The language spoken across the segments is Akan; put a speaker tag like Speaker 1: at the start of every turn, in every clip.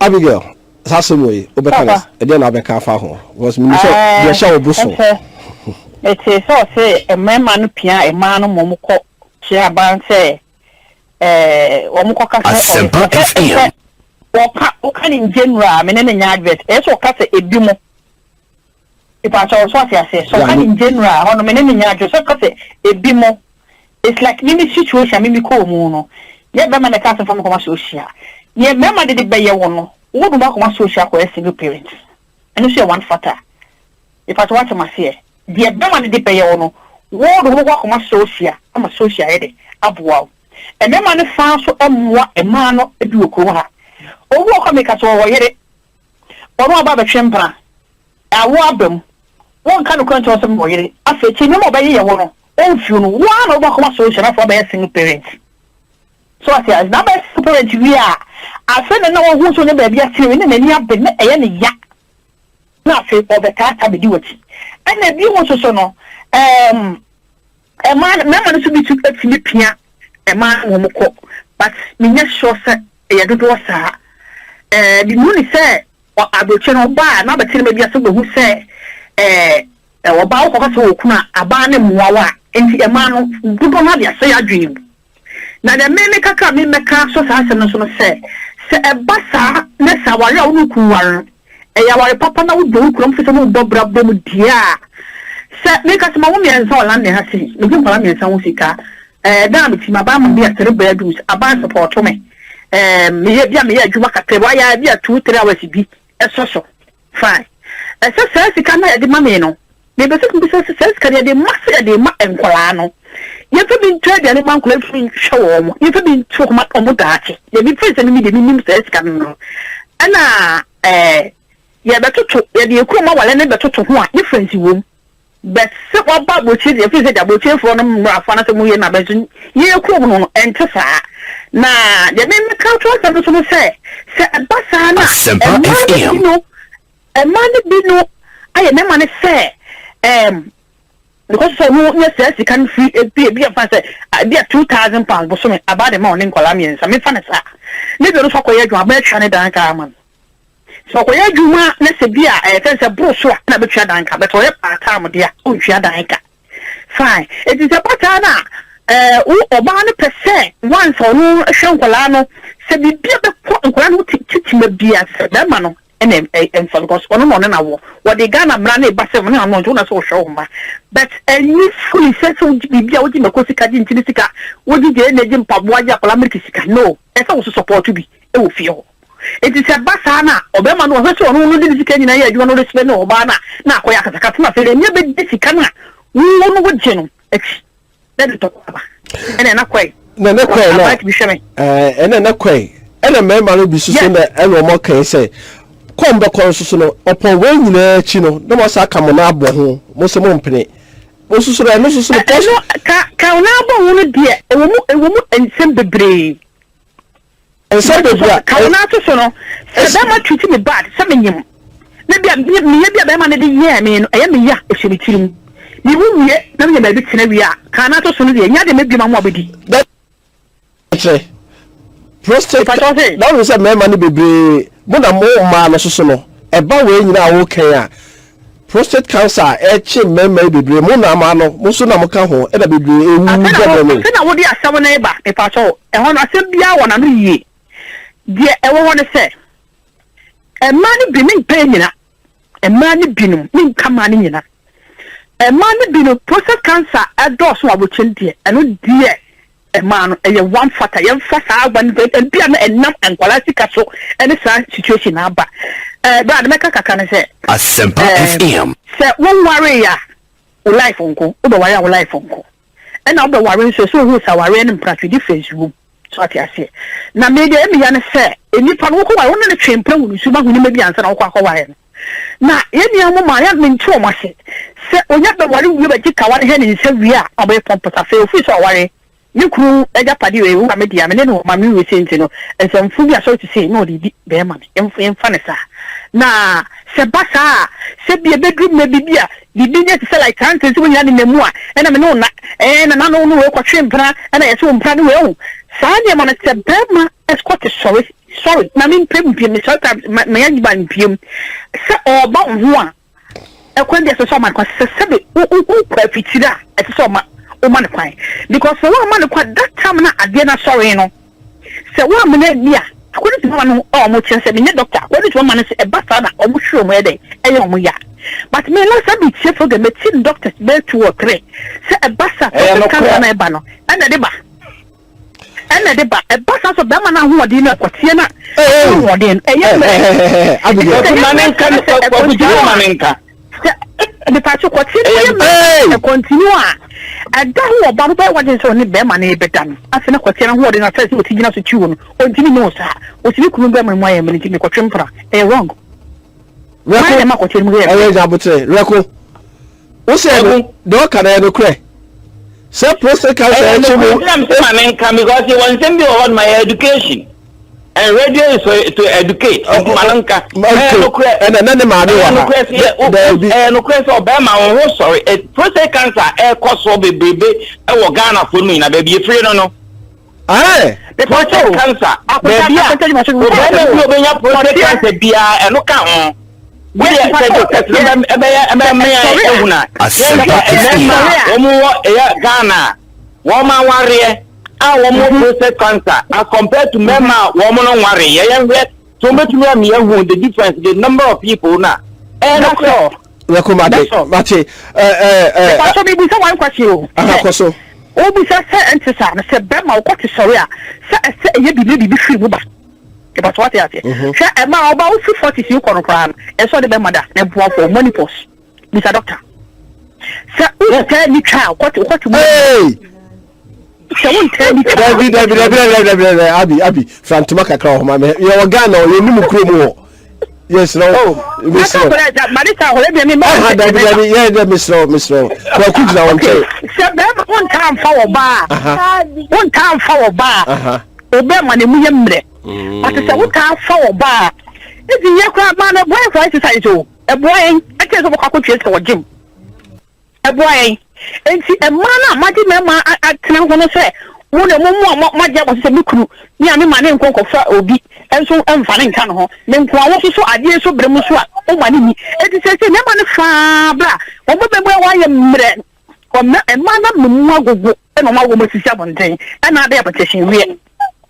Speaker 1: Abigail, Sassoy, Obeka, and then Abeka Faho was Minister Show Busso.
Speaker 2: It is so say a man pia a man Momuko, Chiaban say, Omukoka, or in general, meaning advert, as or cut a dumo. If I saw what I say, so in general, on the meaning advert, so cut a bimo. It's like any situation, maybe call mono. Yet, Bama the castle from Commercial. Yet, Bama did it by your one. What about my social for a single parent? And you say one fatter. If I watch my fear, the Bama did it by your own. What do you walk my social? I'm a social edit. Up wow. And then man found so a man of a duocoa. Oh, walk make us all it. Or what about the chamber? I want them. One kind of control some more. I said, you know, by your one. Oh, you know, one of my social for a single parent. So I say, now by parent we are. I said, no one who's on the baby, and then you have been a yak. Not say for the cat, I do it. And then you want to know, a man should be to a Philippine, a man who cook, but me not sure, sir, a good was, the moon say, or I will channel bar, now but tell me who say, about a ban and wawa, and a man good on the say a dream. Now the men make a come in the castle as a national say a bassa, less our own cool. A papa now do comfortable Bobra Bom dear. Set make us mommy and so land has seen. Looking for me and some musica. Damn it, my bam be a three bedrooms, a band support to me. Me, you work at why I be a 2-3 hours be a social. Fine. As I says, the camera at the mameno. Maybe certain says, can they must say the mat and colano. You've been tried any man could show. You've been too much on Mudachi. You've been facing me the minimum says can. And yeah, but you come out and better to one difference you will. But so about which is the visit that will change for them, Rafana and Abazin. You come and to say. Now, the men the culture of say, a bassana, a man be no, I am never say, because so yes, you can free be a fancy, I be a £2,000 for something about the morning Colombians. I mean, funny, sir. Maybe also for you, I'm better than a carman. So, where you want, let's say, dear, I think a brochure, never shut down, but for a part time, dear, oh, Shadanka. Fine, it is a patana, Obana per se, once or no, a Shankolano, said the beer, the grand teaching the beer, that man. And for because one more than hour, what they got a brandy basset, I'm not doing a social, but a new fully settled to be out in the Corsica in Tilica. What did the legend Pabuaja Palamicica? No, that's also support to be a feel. It is a basana, Obama was also only the Canadian area, you want to spend Obama. Now, Koyaka, and never did the Cana. We won't know what general. Let it talk about. And then a quay. No, no, like to be sharing. And then a quay. And a member will be soon and more can say. Come back on Susuno, upon when you chino, no more Sacamonabo, most company. Also, I know Canabo won't be a woman and send the brave. And so the Canato sono, that much treating me bad, summon him. Maybe a man of the year, I mean, I am a yak, if she be killing. You won't yet, nothing about it, Canato sono, the other maybe my mobility. That's prostate, that was a man money be. More than more man, so a bow in our okay. Prostate cancer, may be Mona, Musuna, and a baby. I would be a 7 neighbor if I saw. And when I said, be I want to ye. Dear, I want to say, a man be paying a man be no come on in. A man be no prostate cancer, a dose of change, and dear. A man, a one fatter, young fast, one and be and not and quality castle, and a sad situation. But Mecca can say, a simple FM. Say, one warrior, life uncle, over our life uncle. And now the warrior so who's our random practice difference room. So I say, now maybe I'm say, and if I walk away on the train, probably someone who may be answered on Quack. Now, any young man, I mean, too much. Say, when you have the worry, you take our head and say, we are away from Potafel, fish or worry. You crew a Japadi, who are media, and then my music saying, you know, and some food are so to say, no, the bear money, and Fanessa. Now, Sebasa, said be a bedroom, maybe beer, the business is like countries when you're in the moor, and I'm known, and I don't know what shrimp, and I assume Prado. Sandy man, it's a Burma, as quite a sorry, sorry na me pem me sometimes me yan ban pem se oba ho a ekwan dey so man kwa se be u kwa fitira et so ma o man kwan because so one man kwa that time na ade na sorry no se one man bia akwani ti man o mo chen se me doctor akwani ti man se e ba sa na o mo hwe mo e dey e yo mo ya but me na sabi chef for the medicine doctors be 2 or 3 se e ba sa cancer na e ba no na de ba ena de ba e ba sa so be ma na ho odi na kwatie na ho odi e ye me
Speaker 3: abi manenka ko bujiro manenka
Speaker 2: the patch kwatie e continue a da ho ba no be waje so ne be ma na e beta no ase na kwatie na ho odi na say o ti gina so chiwo no o ntimi no sa o ti kunu be ma mo aye me ntimi ko twempra e wrong
Speaker 1: Reko
Speaker 2: ma ko twem ge
Speaker 1: e jabutre Reko o se do kana no kre se prostate cancer e chimu
Speaker 3: I'm saying manenka because you want them be about my education and radio is to educate manenka
Speaker 1: and then ma do wa
Speaker 3: no kre so be ma wo sorry prostate cancer e cause so bebebe e wo Ghana for me na be be free no
Speaker 2: the
Speaker 3: prostate cancer baby a obenya prostate cancer bia e no ka ho we say doctors Ghana woman warrior and woman prostate cancer as compared to men woman warrior so much more me the difference the number of people now
Speaker 1: Mate
Speaker 2: so me be one question
Speaker 1: akoso
Speaker 2: o bi say entisa na se be ma ko ti sorry a se ye bi free mu ba about what you say sha e ma oba o 40 you kono kran e so de be mother na boa for money post Mr. Doctor sir o tell me child what
Speaker 1: hey
Speaker 2: so won tell me
Speaker 1: David abi frantuma kakra ho ma me ye Ghana o ye nimu kro mu yes no Mr.
Speaker 2: Marita ho le bi me ma
Speaker 1: David yeah Mr. Kwa kujina won tell
Speaker 2: sir be won time fa wo ba obe ma ne mu ye mre but say we can fall ba if you yakra ma na boy for exercise o e boy e ke so ko tue se wo gym e boy enti e ma na ma di me ma atena ho no say wo ne mo ma je bo se mikuru ni ani ma ne nkonko fa obi enso emfa ne nka no ho ne nko a wo so ade so bremu so a o ma ne ni enti say ne ma ne fa bra wo be boy wa ye mre ko me e ma na mu agogo e no ma wo mo sisi abonten e na ade application wie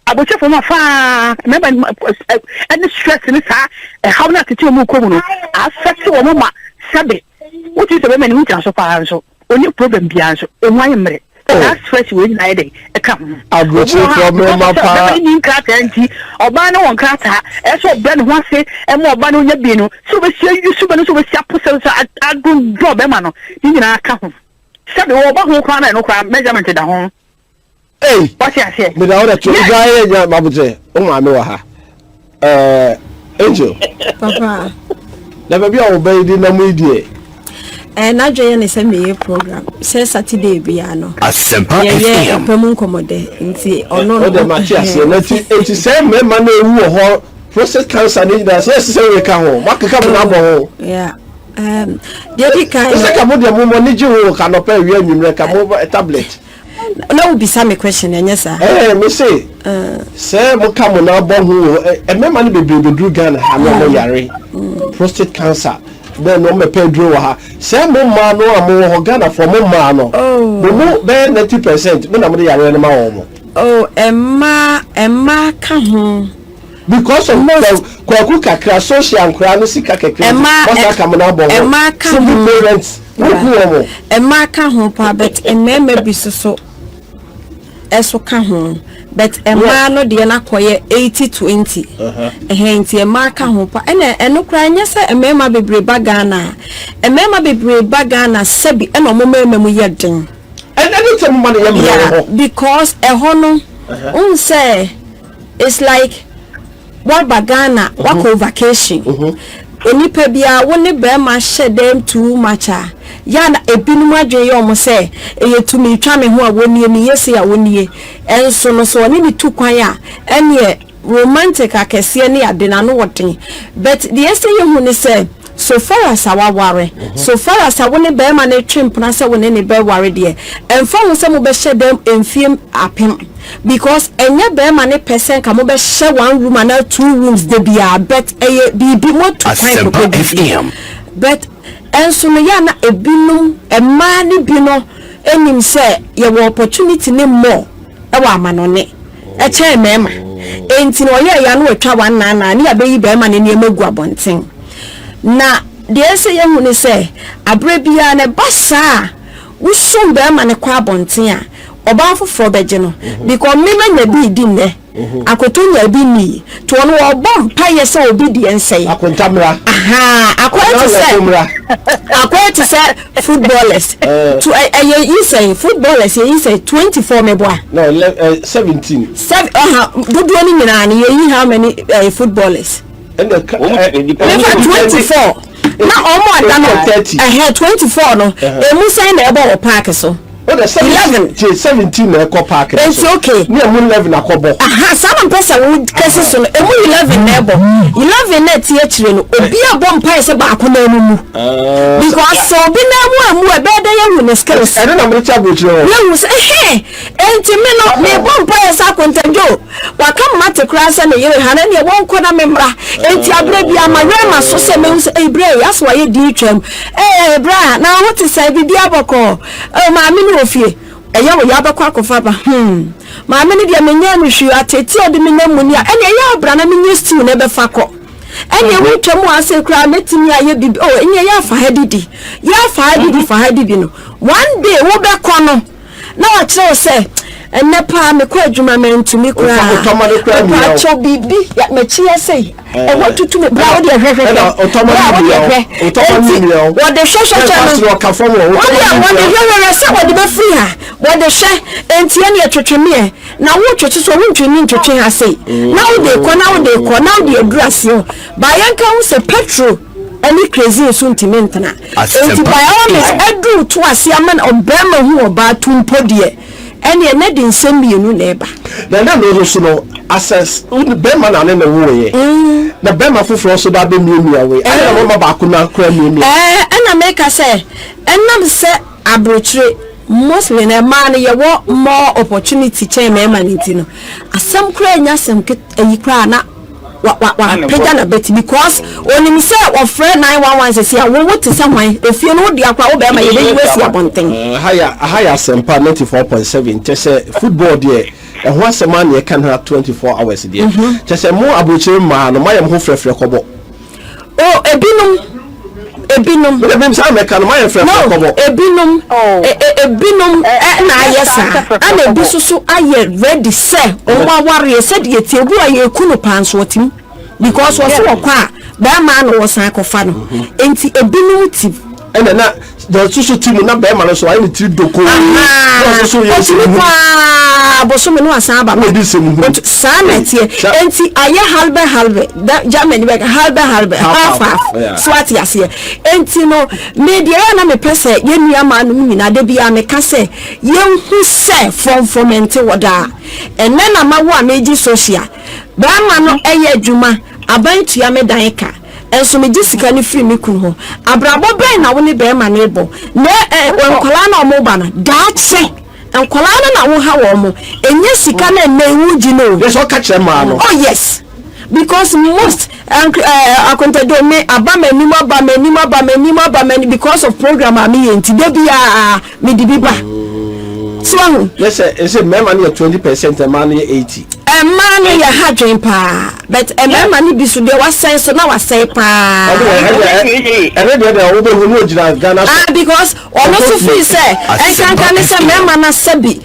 Speaker 2: aboche for ma fa remember any stress ni sa how na tete mu ko mu no affect wo ma sabe what is the men so far so only problem bia so e wan mre that stress we na dey e come
Speaker 1: aboche problem ma pa
Speaker 2: ni krata anti oba na won krata e so oba ne ho ase e mo oba na onya bi no so be sia yu so be no so be sia posa so adun job e ma no ni nyina aka ho sabe wo oba ho kwa na no kwa measurement da ho
Speaker 1: hey
Speaker 2: what you say
Speaker 1: me da ora to gaye ja mabuje o ma me wa ha Angel
Speaker 4: papa
Speaker 1: na baby o be di na mu die
Speaker 4: na dwe ne se me program se Saturday bia no
Speaker 5: Asempa
Speaker 4: ye pemu komode nti ono
Speaker 1: o de ma ti ase na ti se me ma na ewu ho prostate cancer ni da se we ka ho makeka mo na bo ho
Speaker 4: yeah dey kan
Speaker 1: se ka mo de mo ni ji ho ka no pa wi anwumre ka mo tablet
Speaker 4: na will be some question enya sa
Speaker 1: me say mo ka mo na bo ho e me ma ni bebre Ghana ha no mo yare prostate cancer then no me pedro wa ha say mo ma no am ho Ghana for mo ma no mo be 90% me na mo yare no ma wo mo
Speaker 4: emma ka ho
Speaker 1: because of kwaku kakra social nkra no sika kakra mo ka mo na bo ho
Speaker 4: emma ka
Speaker 1: ho parents wo
Speaker 4: emma ka ho pa bet emma bi so eso ka ho but emma no de na koye 80-20 nti emma ka ho pa eno kra nya se emma bebre ba Ghana sabi eno momma mu yeden
Speaker 1: anytime man yem
Speaker 4: because ehono say it's like what Ghana what vacation onipa bia wo ne be ma shedem too much ya na ebinum adwe ye omo se eye tumi twa me ho a woni ni yesi a woni enso no so ne tu kwan a ene romantic akese ne ade na no woten but the yesi ye hu ne se so far as our worry so far as I won't bear man a trim prancer when any bear worry dear and from some will share them in film up him because any bear man a person come over share 1 room and 2 rooms they be a bet a be more to time but and so me yana a binum a money bino and him say your opportunity name more a woman on it a chair mema ain't no ya no twa one na ni abeyi bear man in your guabonting na de say yemu ne say abrebia ne basa wusum be ma ne kwa bonten a oba foforo beje no because me na bi di ne akotonya bi ni to no obom paye say obedience say
Speaker 1: akontamra
Speaker 4: akwati say footballers to you say footballers you say 24 me boy
Speaker 1: no 17
Speaker 4: do ni nyina ni you how many footballers
Speaker 1: and the
Speaker 4: 24 na omo adano 24 no emu say na ebo park so
Speaker 1: the 17 na eko park
Speaker 4: it's okay
Speaker 1: me emu 11 akobo
Speaker 4: some person would case so emu 11 na ebo 11 na tie kire no obi abom pai se ba ko na emu because so bi na emu e be da ye wu skills
Speaker 1: e na me cha bo kire
Speaker 4: na wu say enti me no me bom pai sa kontanjo wa kam mate kransa na yere hana ne won ko na memra enti abre bia ma rema so se me say e bre yaso ye di twam bra na what is say bi aboko ma mi ofie eya wo ya bakwa kofa ba ma me ne dia menya no hwi ateti ode me na muni a ene ya bra na menye stew na be fa ko ene wo twam ase kra metimi aye bibi enye ya fa hadidi fa hadidi no one day wo be ko no na wa kire say enne pa me kwa adwuma me ntumi kra pa cho bibi ya me chia say e wo tutu me bra wo de hwehwe wo de shosho chama
Speaker 1: ka fom wo
Speaker 4: de hwehwe se wo de be free ha wo de hwe enti ene etwetweme na wo twetwe so wo ntwini ntwetwe ha say na wo de adurase o ba yanka wo se petrol any crazy so ntimi ntana enti by all means edu to asiaman obema hu oba tumpo de ene na de nsem mienu na eba
Speaker 1: na no so no access bema na ne wo ye na bema foforo so da be mienu awe ana mo ma ba ko na kra mienu
Speaker 4: ana make say enam se abrochire mostly na man ye wo more opportunity chain me man ntino asem kra nya asem yi kra na wa pega na bet because onim say of friend 911 say wo to someone efie no di akwa wo be ma ye be wesi abonten
Speaker 1: higher sempa 94.7 tese football there ho asema na ye kan ha 24 hours there tese mo abrochire ma no mayem ho frefre kobo ebinum sa me kan mayem frefre kobo
Speaker 4: ebinum na ayesa ana ebisusu aye ready say o wa ware say de tiebu aye kunu panso otim because was kwa ba ma no wo san kofa no enti ebinum ti
Speaker 1: ene na the susu team na ba ma no so aye ni ti doko so so ye
Speaker 4: boso me no asan ba sa na tie enti aye halbe da Germany be halbe half swat yase enti no media na me pese ye nua ma no nyina de bia me ka se ye hu se from enti woda enne na ma wo ameji social ba ma no eye adwuma abantu ya me dan ka enso me jisika ni free me kun ho abrabo ben na wo ne be ma ne bo na wonkola na omo ba na da che enkola na wo ha wo mo enye sika na na ewu gi no
Speaker 1: yes o ka kire ma no
Speaker 4: oh yes because most akontado me abamani because of program ami enti de bia me di biba so
Speaker 1: yes say me man 20% man 80
Speaker 4: man ya hadwen pa but man bi so de wasen so na wasai pa because almost so feel say enkankan say man na sebi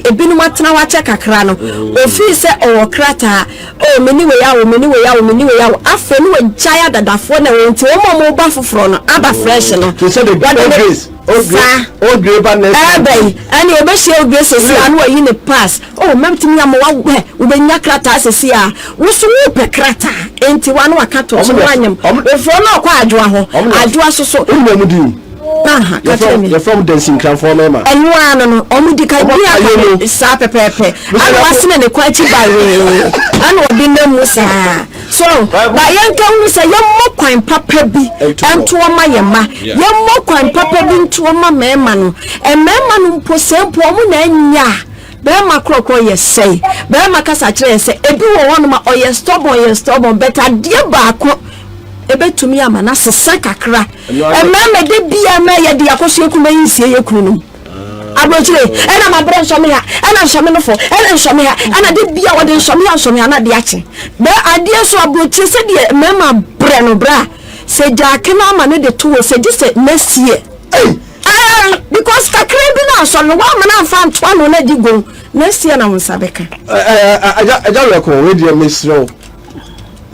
Speaker 4: ebinu matena wa check akra no o feel say o krata o meni we yawo afa ni we jaya dadafo na we nti o mo ba foforo no aba fresh no
Speaker 1: to say the grace o greba next
Speaker 4: ani obeshi o grace so anu ayi ne pass o memtimi am wa ubenya krata asesi a wusu wo pe krata enti wa no akato so wanyam efo na kwa adwoa ho adwoa so
Speaker 1: umemudi you're from dancing for me, man.
Speaker 4: And one on the Caribbean, Sapa Pepe. I wasn't in the quite by way. I know the Musa. So, by young Musa, young Moquine Papa be and to my yama, young Moquine Papa be to my man, and man who possess woman, ya. Bema kroko ye say, Bema kasa chere say, ebi wo one ma oye stubborn, better dear baako. Ebe tumi ama na sesa kakra ememe de bia ma ye de akoso ekuma yinsie ye kunu no abrochire ena ma bro nso me ha ena nso me no fo ena nso me ha ana de bia wo de nso me ha na de ache be ade so abrochire se de mema bre no bra se jake na ama ne de to se de se next year because kakra bi na so no wa ma na fa nto no na di go next year na wonsabeka
Speaker 1: aja record we de mesro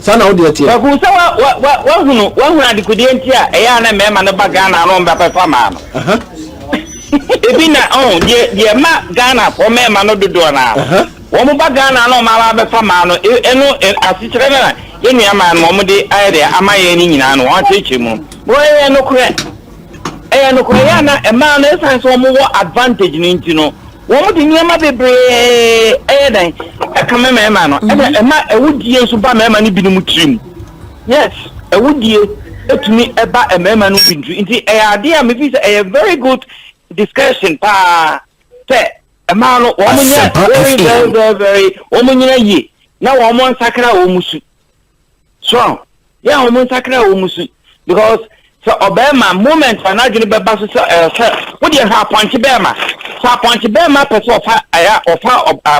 Speaker 1: sana wo de tie
Speaker 3: ba ku se wa hunu adikudi entia eya na mema no baga na no mba performa no ebi na de ma Ghana for mema no dodo na wo mo baga na no ma ba performa no eno asichere na ye nua ma no mo de ayede amaye ni nyina no won cheche mu wo ye no kure ya na ema no esan so mo wo advantage ni ntino wo mo de nyama bebre dan akama mema no ema ewudie so ba mema ni binu mutrim yes ewudie etumi eba mema no bintu nti ade a me fi say a very good discussion pa te ema no wo mo nya very wo mo nya yi na wo mo nsakra wo musu so yeah wo mo nsakra wo musu because so obema moment na adwene beba so wo de ha ponche bema so ponche bema person ofa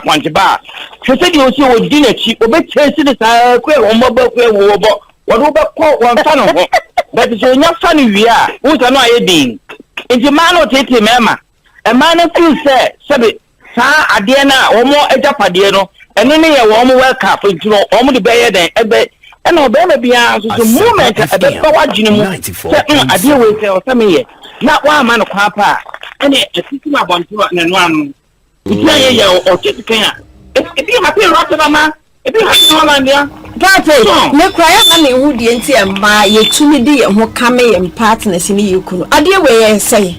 Speaker 3: ponche ba so se de o si o di na chi obetesi de sa kwe wo mba kwe wo bo wo do be ko won fa no ho but so nya fa no wi a wo ta no aye din nti ma no tete mema e ma no feel say sebe sa ade na wo mo ejapade no eno ne ye wo mo welcome nti no wo mo de be ye den ebe eno be ma bia so moment ebe pa wagene mu ade we say o same ye na wa ma no kwa pa ene etiti ma bonto na no anu iti aye ye o tete kan ebi ma pe rota ma ebi ha no la ndia
Speaker 4: Papa, me cry na ne hu die nti e ma ye tumi di ye ho kame ye partners ni ye kunu ade we ye say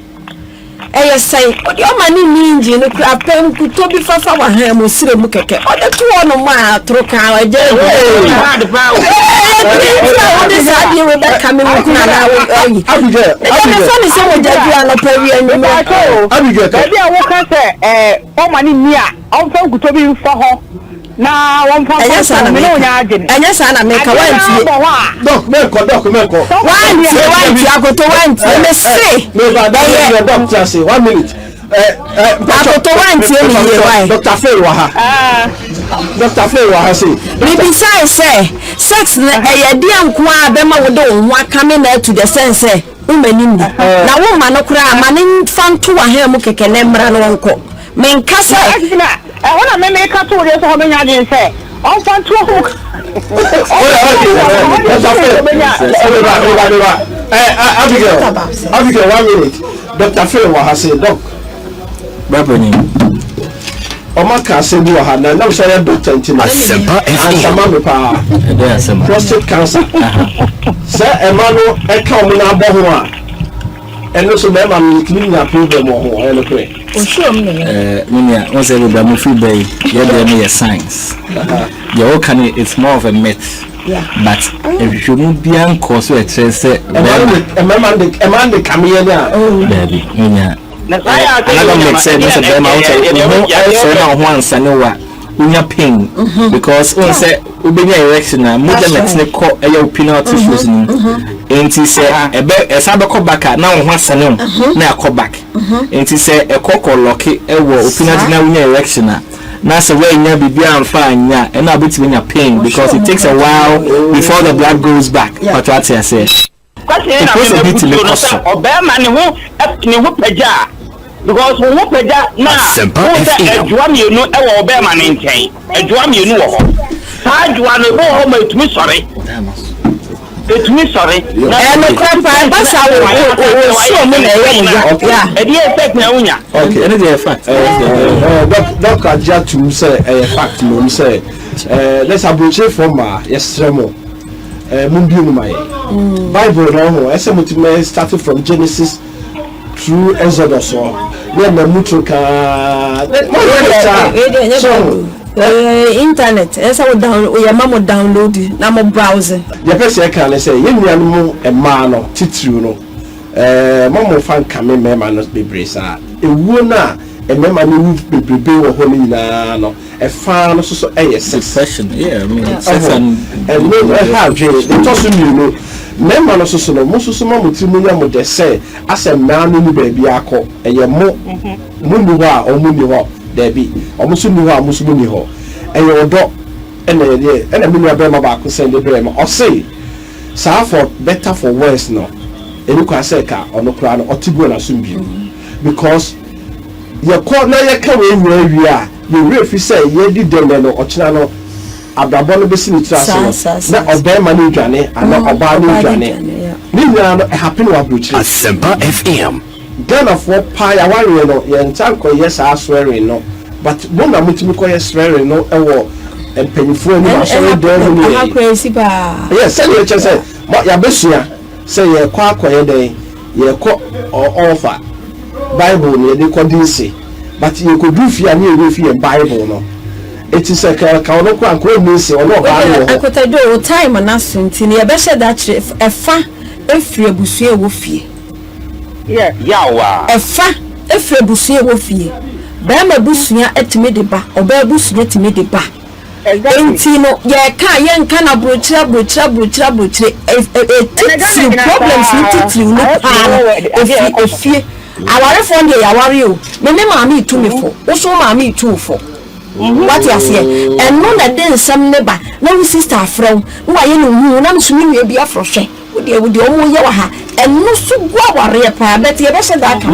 Speaker 4: eye say odi o ma ni minji no kra pem ku to bi fafa wa ha mo sire mu keke o de to no ma tro kan wa je odi sa die we ba kame mu kuna na we oyi abige so ni se mo jaju ala pawi anyu
Speaker 1: abige
Speaker 2: ka bi a wo ka se o ma ni ni a o fa ku to bi fa ho na won fa ko me no nya agene
Speaker 4: anya sa na me ka wanti
Speaker 1: doc me ko
Speaker 4: wanti akoto wanti me say
Speaker 1: me ba da doctor say 1 minute
Speaker 4: akoto wanti e mi ye why
Speaker 1: Dr. Faye wa ha Dr. Faye wa ha say
Speaker 4: bibi say sex na eyade anko a be ma wo de wo aka me na to the sense umani ni na wo ma no kura ma ne fanto wa ha mu keke na mra no nko men kasa
Speaker 2: wana me ka to re so ho benya din se on fan to ho
Speaker 1: Abigail 1 minute Dr. Faye wa ha say doc
Speaker 5: baboni
Speaker 1: o ma ka se bi wa ha na so ya doctor ntina ansama me pa prostate cancer se e ma no e ka o mu na bo ho a eno so be ma me clinic problem ho e lo kre
Speaker 4: o sure me
Speaker 5: minia won say we am free bay ye dey me science your can it's more of a myth but if you no be an cause we say
Speaker 1: e man de kamie na
Speaker 5: baby minia
Speaker 3: na saya
Speaker 5: another make sense say them out so na ho ansane wa unya pain because on say ubenya erection na movement ne ko e your penile tissues ni enti say e sabe ko back na ho asane na e ko back enti say e ko lock e wo penile na unya erection na so we nya bibia amfa anya e na abeti nya pain because it takes a while before the blood goes back but what I say
Speaker 3: kwase na me no obema ne ho pagya because when you pay that now, Juan, you know, I will bear my name. Juan, you know, Juan, you go home to me, sorry. It's me, sorry.
Speaker 4: And the crap, that's how so many. Yeah,
Speaker 3: dear, take me,
Speaker 1: okay, and it's a fact. Dr. Jatu say a fact, no say. Let's approach it from yes, Remo. Mumbi, my Bible, no, as I started from Genesis through Exodus na na mutu ka
Speaker 4: internet esa wo download o ya mamo download na mo browse
Speaker 1: ya pese ka na say yemia no ema no titru no mamo fan kame mema no bebre sa ewu na mema no wu bebrebe wo ho ni na no e fa no so
Speaker 5: succession I mean sex and
Speaker 1: no have the toss me mema no so no mususu ma mutimu ya mo de say asem na no ni baabi akọ eye mo mu ni ho a omu ni ho Debbie, almost knew how much money ho. And your dog, and a million brema back send the brema or say, for better for worse no. And you can say car or no crown or Tibuana soon be because your court now you come in where we are. You really say, ye did them or Chinano Abrabono Bessin Trust, not of their money journey and not about new journey. Meanwhile, a happy one which is Semper FM. Ghana for pie a warrior no yen tanko yes I swearing no but one am to me swearing no ewo empanyfo ni ma so dem ni
Speaker 4: ha crazy ba
Speaker 1: yes say you say ya besua say ye kwa akoye den ye ko offer bible ni dey condensed but ye ko do fia ni e fia bible no it is a ka no kwa ko mi se ono ba no
Speaker 4: akota do time na sunti ni ye be she da kire efa efri abusu e wo fie
Speaker 3: yawa
Speaker 4: efa efre busu e wo fie ba ma busuya etime de ba oba busuya etime de ba enti no ye ka ye nka na brochira problems ni titiri no pa efie aware fo de yaware o me ma mi tu me fo wo so ma mi tu fo what you say and no na den sam ne ba na we sister from wo aye no hu na msumi we bia frohwe wo de omo ye wa ha enu so gwa ware pa bet ye be se da ka